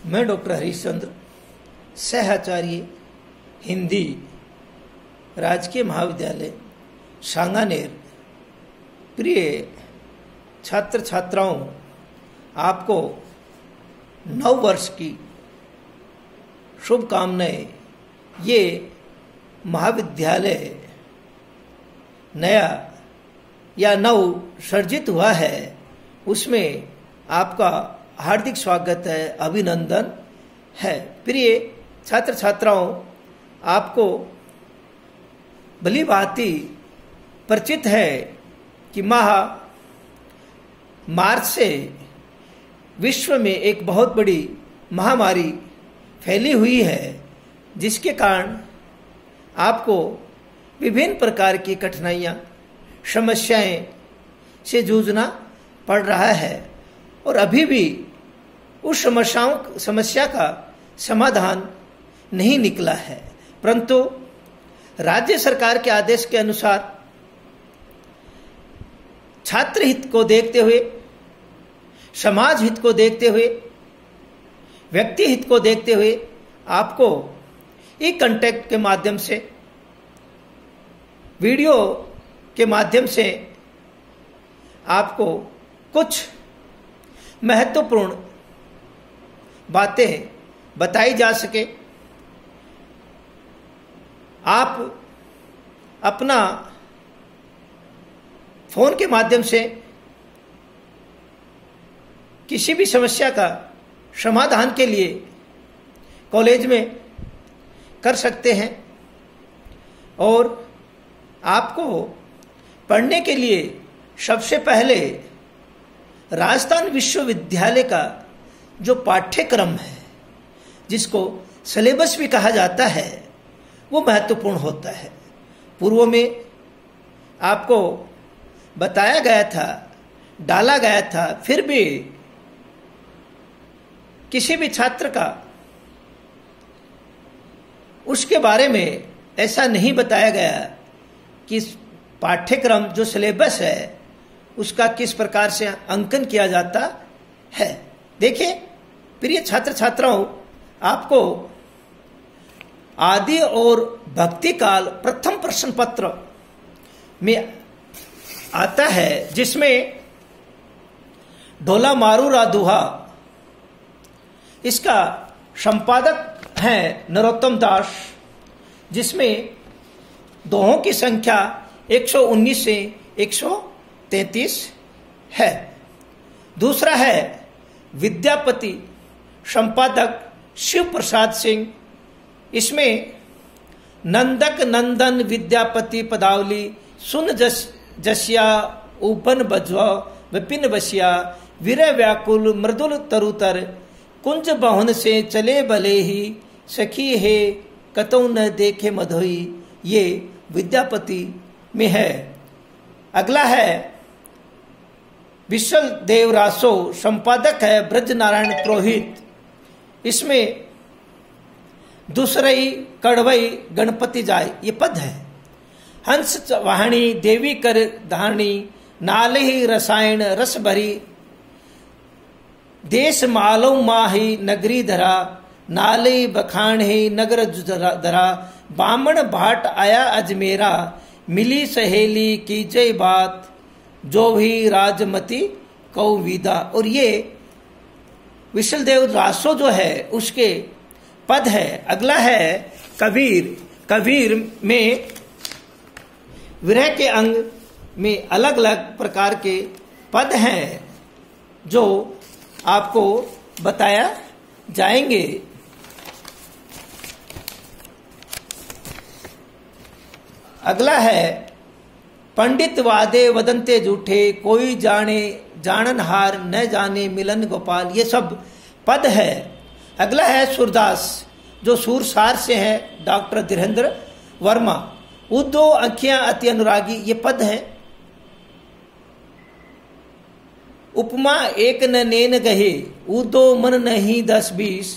मैं डॉक्टर हरीशचंद्र, सहआचार्य हिंदी, राजकीय महाविद्यालय सांगानेर। प्रिय छात्र छात्राओं, आपको नव वर्ष की शुभकामनाएं। ये महाविद्यालय नया या नव सर्जित हुआ है, उसमें आपका हार्दिक स्वागत है, अभिनंदन है। प्रिय छात्र छात्राओं, आपको भली भांति परिचित है कि मार्च से विश्व में एक बहुत बड़ी महामारी फैली हुई है, जिसके कारण आपको विभिन्न प्रकार की कठिनाइयां, समस्याएं से जूझना पड़ रहा है और अभी भी उस समस्या का समाधान नहीं निकला है। परंतु राज्य सरकार के आदेश के अनुसार छात्र हित को देखते हुए, समाज हित को देखते हुए, व्यक्ति हित को देखते हुए आपको ई कांटेक्ट के माध्यम से, वीडियो के माध्यम से आपको कुछ महत्वपूर्ण बातें बताई जा सके। आप अपना फोन के माध्यम से किसी भी समस्या का समाधान के लिए कॉलेज में कर सकते हैं और आपको पढ़ने के लिए सबसे पहले राजस्थान विश्वविद्यालय का जो पाठ्यक्रम है, जिसको सिलेबस भी कहा जाता है, वो महत्वपूर्ण होता है। पूर्व में आपको बताया गया था, डाला गया था, फिर भी किसी भी छात्र का उसके बारे में ऐसा नहीं बताया गया कि पाठ्यक्रम जो सिलेबस है उसका किस प्रकार से अंकन किया जाता है। देखिए प्रिय छात्र छात्राओं, आपको आदि और भक्ति काल प्रथम प्रश्न पत्र में आता है, जिसमें ढोला मारू राधुहा, इसका संपादक है नरोत्तम दास, जिसमें दोहों की संख्या 119 से 133 है। दूसरा है विद्यापति, संपादक शिव प्रसाद सिंह, इसमें नंदक नंदन विद्यापति पदावली सुन जसिया ऊपन बजवा विपिन बसिया वीर व्याकुल मृदुल तरुतर कुंज बहुन से चले भले ही सखी है कतौ न देखे मधोई, ये विद्यापति में है। अगला है विशल देव रासो, संपादक है ब्रज नारायण पुरोहित, इसमें दूसरई कड़वई गणपति जाय, ये पद है। हंस वाहणी देवी कर धारणी नाले ही रसायन रस भरी देश मालो माही नगरी धरा नाले बखान ही नगर धरा बामण भाट आया अजमेरा मिली सहेली की जय बात जो भी राजमती कौ विदा। और ये विशल देव रासो जो है उसके पद है। अगला है कबीर। कबीर में विरह के अंग में अलग अलग प्रकार के पद हैं जो आपको बताया जाएंगे। अगला है पंडित वादे वदंते झूठे कोई जाने जाननहार न जाने मिलन गोपाल, ये सब पद है। अगला है सूरदास, जो सूरसार से है, डॉक्टर धीरेन्द्र वर्मा। उदो अखियां अति अनुरागी, ये पद है। उपमा एक न नेन गहे उदो मन नहीं 10-20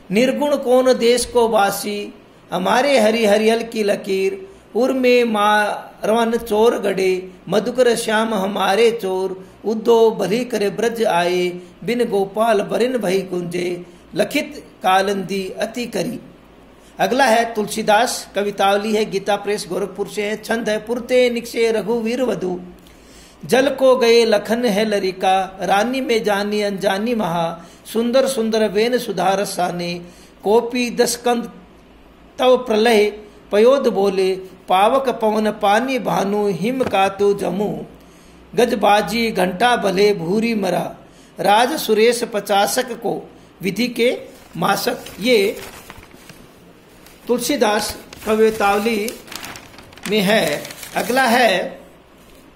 निर्गुण कौन देश को वासी हमारे हरि हरियल की लकीर उर्मे मारवन चोर गड़े मधुकर श्याम हमारे चोर उद्दो भली करे ब्रज आए बिन गोपाल बरिन भई कुंजे लखित कालंदी अति करी। अगला है तुलसीदास, कवितावली है, गीता प्रेस गोरखपुर से है। छंद है पुरते निकसे रघुवीर वधु, जल को गए लखन है लरिका, रानी में जानी अनजानी महा, सुंदर सुंदर वेन सुधार साने, कोपी दस्कंद तव प्रलय पयोद बोले, पावक पवन पानी भानु, हिम कातु जमू, गजबाजी घंटा भले भूरी मरा, राज सुरेश पचासक को विधि के मासक। ये तुलसीदास कवितावली में है। अगला है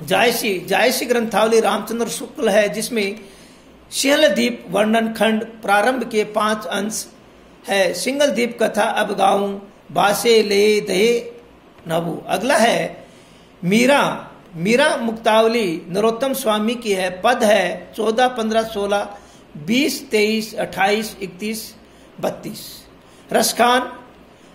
जायसी, जायसी ग्रंथावली रामचंद्र शुक्ल है, जिसमें सिंहलदीप वर्णन खंड प्रारंभ के 5 अंश है। सिंहलदीप कथा अब गाऊं, बासे ले दहे नभू। अगला है मीरा, मीरा मुक्तावली नरोत्तम स्वामी की है। पद है 14, 15, 16, 20, 23, 28, 31, 32। रसखान,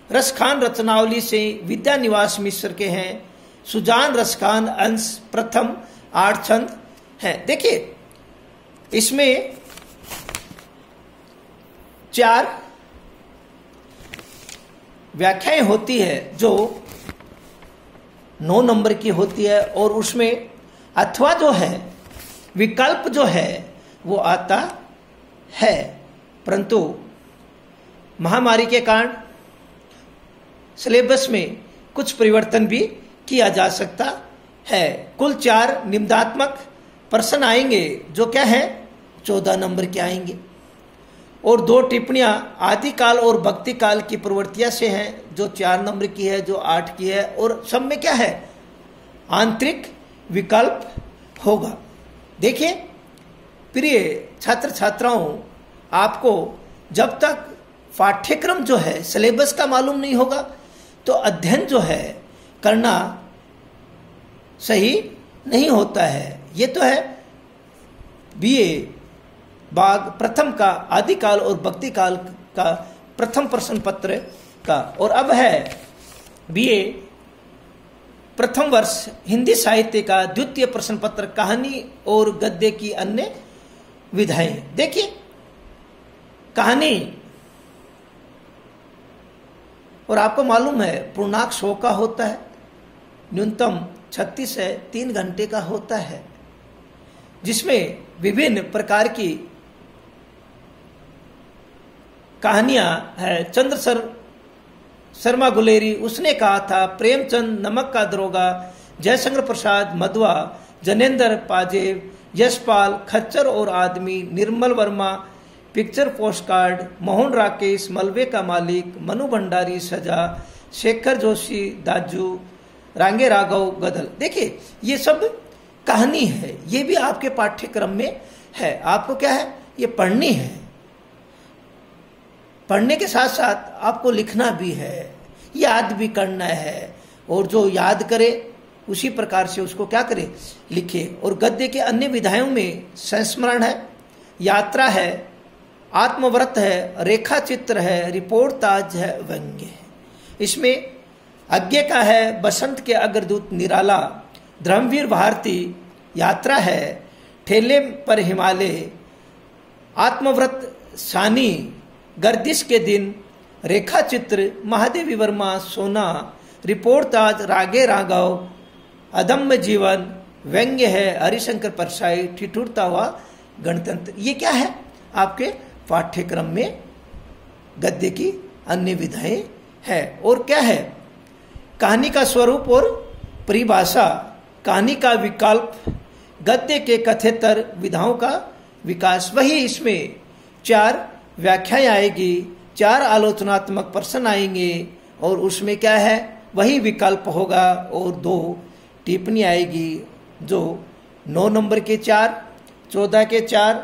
रसखान रचनावली से विद्या निवास मिश्र के हैं। सुजान रसखान अंश प्रथम 8 छंद है। देखिए इसमें 4 व्याख्याएं होती है जो 9 नंबर की होती है, और उसमें अथवा जो है, विकल्प जो है वो आता है, परंतु महामारी के कारण सिलेबस में कुछ परिवर्तन भी किया जा सकता है। कुल 4 निबंधात्मक प्रश्न आएंगे जो क्या है 14 नंबर के आएंगे, और 2 टिप्पणियां आदिकाल और भक्ति काल की प्रवृत्तियां से हैं जो 4 नंबर की है, जो 8 की है, और सब में क्या है आंतरिक विकल्प होगा। देखिए प्रिय छात्र छात्राओं, आपको जब तक पाठ्यक्रम जो है सिलेबस का मालूम नहीं होगा तो अध्ययन जो है करना सही नहीं होता है। ये तो है बीए भाग प्रथम का आदिकाल और भक्ति काल का प्रथम प्रश्न पत्र का, और अब है बीए प्रथम वर्ष हिंदी साहित्य का द्वितीय प्रश्न पत्र, कहानी और गद्य की अन्य विधाएं। देखिए कहानी, और आपको मालूम है पूर्णांक 100 का होता है, न्यूनतम 36 है, 3 घंटे का होता है, जिसमें विभिन्न प्रकार की कहानियां है। चंद्र शर्मा गुलेरी, उसने कहा था, प्रेमचंद, नमक का दरोगा, जयशंकर प्रसाद मधवा, जनेंद्र पाजेव, यशपाल, खच्चर और आदमी, निर्मल वर्मा, पिक्चर पोस्टकार्ड, मोहन राकेश, मलबे का मालिक, मनु भंडारी, सजा, शेखर जोशी, दाजू, रांगे राघव, गदल। देखिए ये सब कहानी है, ये भी आपके पाठ्यक्रम में है। आपको क्या है ये पढ़नी है, पढ़ने के साथ साथ आपको लिखना भी है, याद भी करना है, और जो याद करे उसी प्रकार से उसको क्या करे लिखे। और गद्य के अन्य विधाओं में संस्मरण है, यात्रा है, आत्मव्रत है, रेखा चित्र है, रिपोर्ट ताज है, व्यंग्य है। इसमें अज्ञे का है बसंत के अग्रदूत निराला, धर्मवीर भारती, यात्रा है, ठेले पर हिमालय, आत्मव्रत सानी, गर्दिश के दिन, रेखा चित्र महादेवी वर्मा, सोना, रिपोर्ट ताज रागे राघव, अदम्य जीवन, व्यंग्य है हरिशंकर परसाई, ठिठुरता हुआ गणतंत्र। ये क्या है आपके पाठ्यक्रम में गद्य की अन्य विधाएं है। और क्या है कहानी का स्वरूप और परिभाषा, कहानी का विकल्प, गद्य के कथेतर विधाओं का विकास। वही इसमें 4 व्याख्याएं आएगी, 4 आलोचनात्मक प्रश्न आएंगे, और उसमें क्या है वही विकल्प होगा, और 2 टिप्पणी आएगी जो 9 नंबर के 4, 14 के 4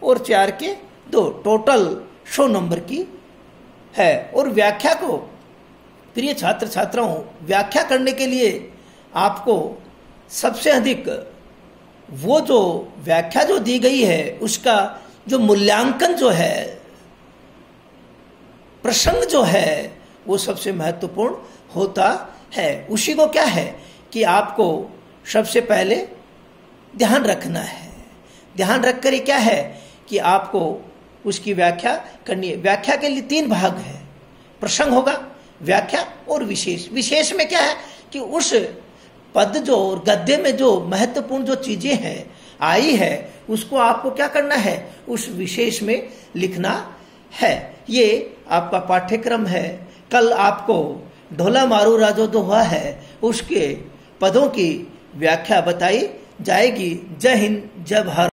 और 4 के 2, टोटल 100 नंबर की है। और व्याख्या को प्रिय छात्र छात्राओं, व्याख्या करने के लिए आपको सबसे अधिक वो जो व्याख्या जो दी गई है उसका जो मूल्यांकन जो है, प्रसंग जो है, वो सबसे महत्वपूर्ण होता है। उसी को क्या है कि आपको सबसे पहले ध्यान रखना है। ध्यान रखकर क्या है कि आपको उसकी व्याख्या करनी है। व्याख्या के लिए 3 भाग है, प्रसंग होगा, व्याख्या और विशेष। विशेष में क्या है कि उस पद जो और गद्य में जो महत्वपूर्ण जो चीजें हैं आई है उसको आपको क्या करना है, उस विशेष में लिखना है। ये आपका पाठ्यक्रम है। कल आपको ढोला मारू राजो जो हुआ है उसके पदों की व्याख्या बताई जाएगी। जय हिंद, जय भारत।